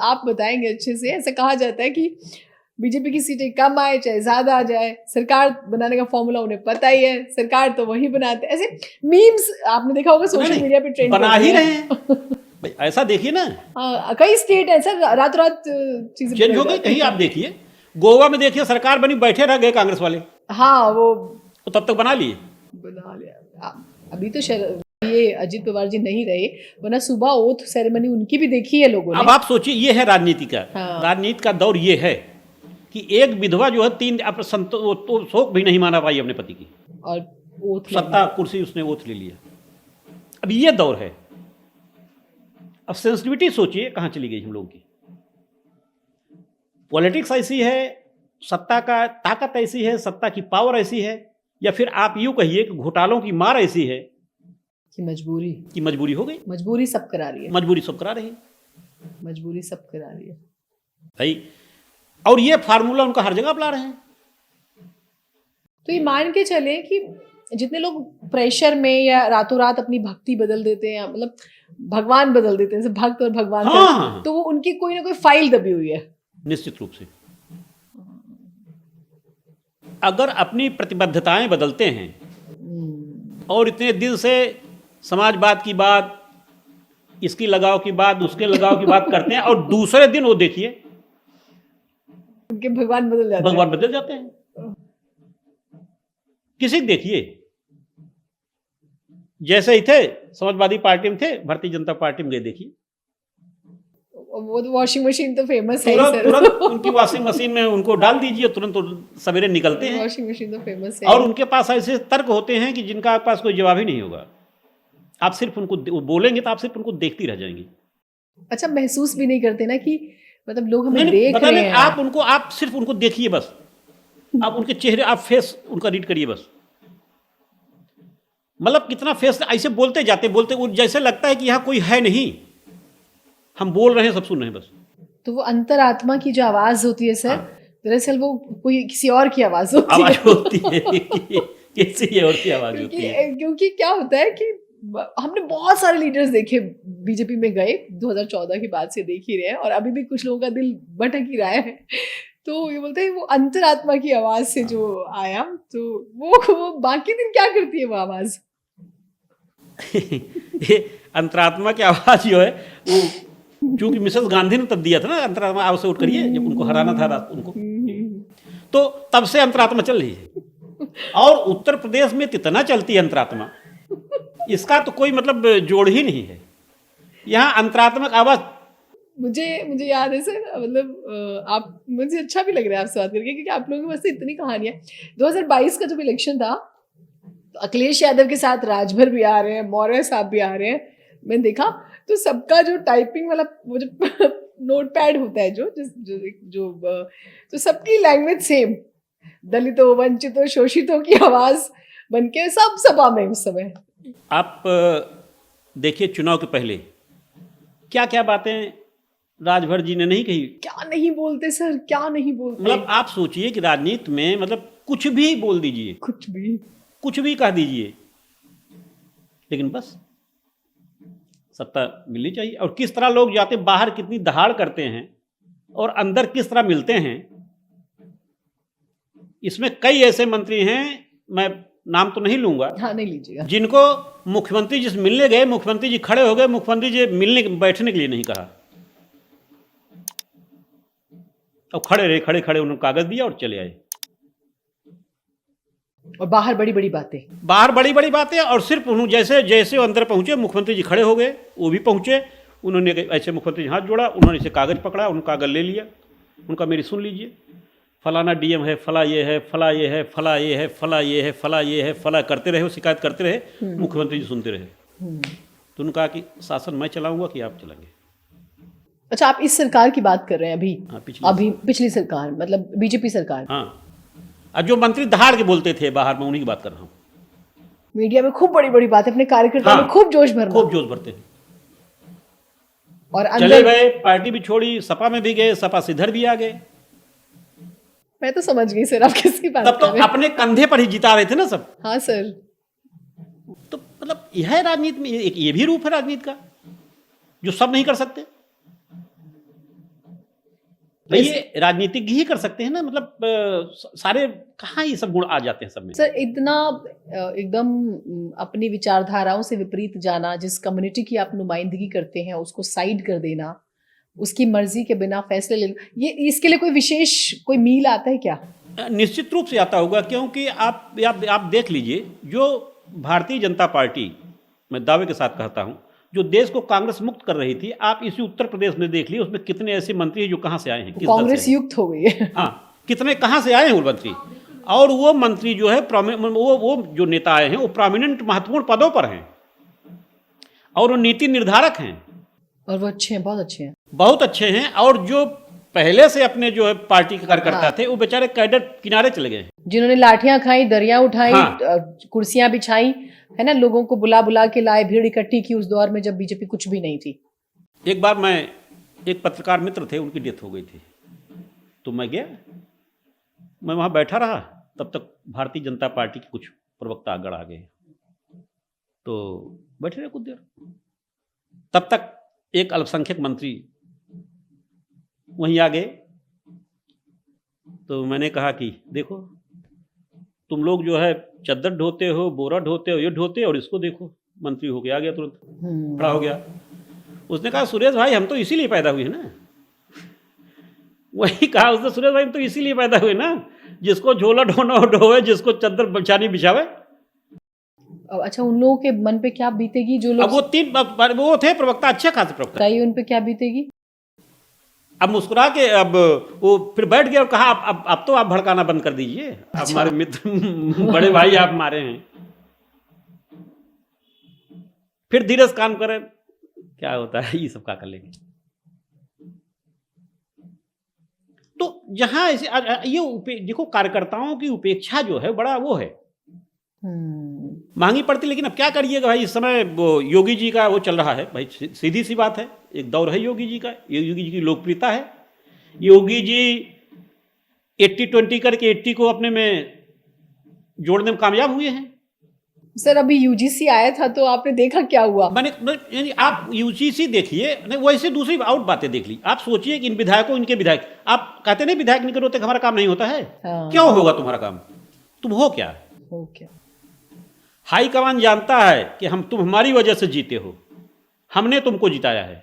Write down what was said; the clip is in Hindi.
आप बताएंगे अच्छे से। ऐसा कहा जाता है कि बीजेपी की सीटें कम आए चाहे ज्यादा आ जाए, सरकार बनाने का फॉर्मूला उन्हें पता ही है, सरकार तो वही बनाते हैं। ऐसे मीम्स आपने देखा होगा सोशल मीडिया पे ट्रेंड बना ही रहे हैं। भाई ऐसा देखिए ना, कई स्टेट ऐसा रात रात चीजें चेंज हो गई। कहीं आप देखिए, गोवा में देखिए सरकार बनी, बैठे रह गए कांग्रेस वाले। हाँ, वो तो तब तक बना लिए। बना लिया। अभी तो ये अजीत पवार जी नहीं रहे, वरना सुबह ओथ सेरेमनी उनकी भी देखी है लोगों ने। अब आप सोचिए, ये है राजनीति का। हाँ। राजनीति का दौर ये है कि एक विधवा जो है 3 तो शोक भी नहीं माना पाई अपने पति की, और ओथ सत्ता कुर्सी उसने ओथ ले लिया। अब ये दौर है। अब सेंसिटिविटी सोचिए कहाँ चली गई हम लोगों की। पॉलिटिक्स ऐसी है, सत्ता का ताकत ऐसी है, सत्ता की पावर ऐसी है, या फिर आप यूं कहिए कि घोटालों की मार ऐसी है कि मजबूरी हो गई। मजबूरी सब करा रही है। मजबूरी सब करा रही है भाई। और ये फार्मूला उनका हर जगह अपना रहे हैं। तो ये मान के चले कि जितने लोग प्रेशर में या रातों रात अपनी भक्ति बदल देते हैं, मतलब भगवान बदल देते हैं, भक्त और भगवान हाँ। तो वो उनकी कोई ना कोई फाइल दबी हुई है निश्चित रूप से। अगर अपनी प्रतिबद्धताएं बदलते हैं और इतने दिन से समाजवाद की बात, इसकी लगाव की बात, उसके लगाव की बात करते हैं, और दूसरे दिन वो देखिए उनके भगवान बदल जाते हैं। किसी देखिए, जैसे ही थे समाजवादी पार्टी में थे, भारतीय जनता पार्टी में गए, देखिए वो तो वॉशिंग मशीन तो फेमस है तुरंत उनकी वॉशिंग मशीन में उनको डाल दीजिए, तुरंत सवेरे निकलते हैं। वॉशिंग मशीन तो फेमस है। और उनके पास ऐसे तर्क होते हैं कि जिनका आपके पास कोई जवाब ही नहीं होगा। आप सिर्फ उनको बोलेंगे तो आप सिर्फ उनको देखती रह जाएंगी। अच्छा, महसूस भी नहीं करते ना कि मतलब लोग हमें देख रहे हैं। आप सिर्फ उनको देखिए बस, आप उनके चेहरे, आप फेस उनका रीड करिए बस। मतलब कितना फेस ऐसे बोलते जाते जैसे लगता है कि यहाँ कोई है नहीं, हम बोल रहे हैं, सब सुन रहे हैं बस। तो वो अंतरात्मा की जो आवाज होती है सर, दरअसल वो कोई किसी और की आवाज होती है किसी और की आवाज होती है। क्योंकि क्या होता है कि हमने बहुत सारे लीडर्स देखे बीजेपी में गए, 2014 के बाद से देख ही रहे हैं, और अभी भी कुछ लोगों का दिल भटक ही रहा है। तो ये बोलते हैं वो अंतरात्मा की आवाज से जो आया, तो वो बाकी दिन क्या करती है वो आवाज? ये अंतरात्मा की आवाज जो है वो, क्योंकि मिसेस गांधी ने तब दिया था ना अंतरात्मा आवाज से उठ करिए, जब उनको हराना था उनको, तो तब से अंतरात्मा चल रही है। और उत्तर प्रदेश में कितना चलती है अंतरात्मा, इसका तो कोई मतलब जोड़ ही नहीं है। यहाँ अंतरात्मक आवाज मुझे याद है सर, मतलब आप, मुझे अच्छा भी लग रहा है आपसे बात करके, क्योंकि आप लोगों के पास इतनी कहानियां। 2022 का जब इलेक्शन था तो अखिलेश यादव के साथ राजभर भी आ रहे हैं, मौर्य साहब भी आ रहे हैं। मैंने देखा तो सबका जो टाइपिंग वाला वो जो नोटपैड होता है जो तो सबकी लैंग्वेज सेम, दलितों, वंचितों, शोषितों की आवाज बनके सब सभा में उस समय। आप देखिए चुनाव के पहले क्या क्या बातें राजभर जी ने नहीं कही। क्या नहीं बोलते सर, क्या नहीं बोलते। मतलब आप सोचिए कि राजनीति में मतलब कुछ भी बोल दीजिए, कुछ भी कह दीजिए, लेकिन बस सत्ता मिलनी चाहिए। और किस तरह लोग जाते बाहर, कितनी दहाड़ करते हैं, और अंदर किस तरह मिलते हैं। इसमें कई ऐसे मंत्री हैं, मैं नाम तो नहीं लूंगा, हाँ नहीं लीजिएगा, जिनको मुख्यमंत्री जी से मिलने गए, मुख्यमंत्री जी खड़े हो गए, मुख्यमंत्री जी बैठने के लिए नहीं कहा, और खड़े रहे, खड़े उन्होंने कागज दिया और चले आए। और बाहर बड़ी बड़ी बातें, और सिर्फ उन्होंने जैसे अंदर पहुंचे, मुख्यमंत्री जी खड़े हो गए, वो भी पहुंचे, उन्होंने ऐसे मुख्यमंत्री जी हाथ जोड़ा, उन्होंने इसे कागज पकड़ा, उन्होंने कागज ले लिया, उनका मेरी सुन लीजिए, फलाना डीएम है, फला ये है, फला ये है, फला ये है, फला ये है, फला ये है, फला करते रहे, शिकायत करते रहे, मुख्यमंत्री जी सुनते रहे। तो उन्होंने कहा कि शासन मैं चलाऊंगा कि आप चलाएंगे। अच्छा, आप इस सरकार की बात कर रहे हैं अभी? हाँ, पिछली सरकार, मतलब बीजेपी सरकार। हाँ, अब जो मंत्री दहाड़ के बोलते थे बाहर में, उन्हीं की बात कर रहा हूँ। मीडिया में खूब बड़ी बड़ी बातें, अपने कार्यकर्ताओं में खूब जोश भरते हैं, और चले गए, पार्टी भी छोड़ी, सपा में भी गए, सपा से इधर भी आ गए। मैं तो समझ गई सर आप किसकी बात तब तो अपने कंधे पर ही जिता रहे थे ना सब। हाँ सर। तो मतलब यह है राजनीति में, ये भी रूप है राजनीति का, जो सब नहीं कर सकते। भाई ये राजनीतिज्ञ ही कर सकते हैं ना, मतलब सारे कहाँ ये सब गुण आ जाते हैं सब में। सर इतना एकदम अपनी विचारधाराओं से विपरीत जाना, जिस कम्युनिटी की आप नुमाइंदगी करते हैं उसको साइड कर देना, उसकी मर्जी के बिना फैसले लेना, ये इसके लिए कोई विशेष कोई मील आता है क्या? निश्चित रूप से आता होगा, क्योंकि आप देख लीजिए, जो भारतीय जनता पार्टी, मैं दावे के साथ कहता हूं, जो देश को कांग्रेस मुक्त कर रही थी, आप इसी उत्तर प्रदेश में देख लिए, उसमें कितने ऐसे मंत्री हैं जो कहाँ से आए हैं, किस दल से कांग्रेस हैं। युक्त हो गई है। हाँ, कितने कहाँ से आए हैं वो मंत्री, और वो मंत्री जो है वो जो नेता आए हैं वो प्रोमिनेंट महत्वपूर्ण पदों पर हैं, और वो नीति निर्धारक हैं, और वो अच्छे हैं, बहुत अच्छे हैं, बहुत अच्छे हैं। और जो पहले से अपने जो है पार्टी के कार्यकर्ता थे, वो बेचारे कैडर किनारे चले गए हैं, जिन्होंने लाठियां खाई, दरिया उठाई, हाँ। कुर्सियां बिछाई, है ना, लोगों को बुला बुला के लाए, भीड़ इकट्ठी की उस दौर में जब बीजेपी कुछ भी नहीं थी। एक बार मैं, एक पत्रकार मित्र थे, उनकी डेथ हो गई थी, तो मैं गया, मैं वहाँ बैठा रहा, तब तक भारतीय जनता पार्टी के कुछ प्रवक्ता आगड़ आ गए, तो बैठे रहे कुछ देर, तब तक एक अल्पसंख्यक मंत्री वहीं आ गए। तो मैंने कहा कि देखो, तुम लोग जो है चद्दर ढोते हो, बोरा ढोते हो, ये ढोते हो, और इसको देखो, मंत्री हो गया, आ गया तुरंत, खड़ा हो गया। उसने कहा सुरेश भाई हम तो इसीलिए पैदा हुए ना, वही कहा उसने, सुरेश भाई हम तो इसीलिए पैदा हुए ना, जिसको झोला ढोना हो ढोवे, जिसको चद्दर बिछानी बिछावे। अच्छा, उन लोगों के मन पे क्या बीतेगी जो लोग, अब वो थे प्रवक्ता, अच्छे खासे प्रवक्ता, बताइए उन पे क्या बीतेगी? अब मुस्कुरा के अब वो फिर बैठ गया और कहा अब तो आप भड़काना बंद कर दीजिए, आप हमारे मित्र बड़े भाई आप हमारे हैं, फिर धीरे से काम करें, क्या होता है ये सब क्या कर लेंगे। तो जहां ऐसे ये देखो, कार्यकर्ताओं की उपेक्षा जो है बड़ा वो है, मांगी पड़ती। लेकिन अब क्या करिएगा भाई, इस समय वो योगी जी का वो चल रहा है भाई, सीधी सी बात है, एक दौर है योगी जी का, योगी जी की लोकप्रियता है, योगी जी 80-20 करके 80 को अपने में जोड़ने में कामयाब हुए हैं। सर अभी यूजीसी आया था तो आपने देखा क्या हुआ? यानी आप यूजीसी देखिए, नहीं वैसे दूसरी आउट बातें देख ली। आप सोचिए कि इन विधायकों, इनके विधायक, आप कहते नहीं विधायक निकल होते हमारा काम नहीं होता है, हाँ। क्यों होगा तुम्हारा काम, तुम हो क्या? हाईकमान जानता है कि तुम हमारी वजह से जीते हो, हमने तुमको जिताया है,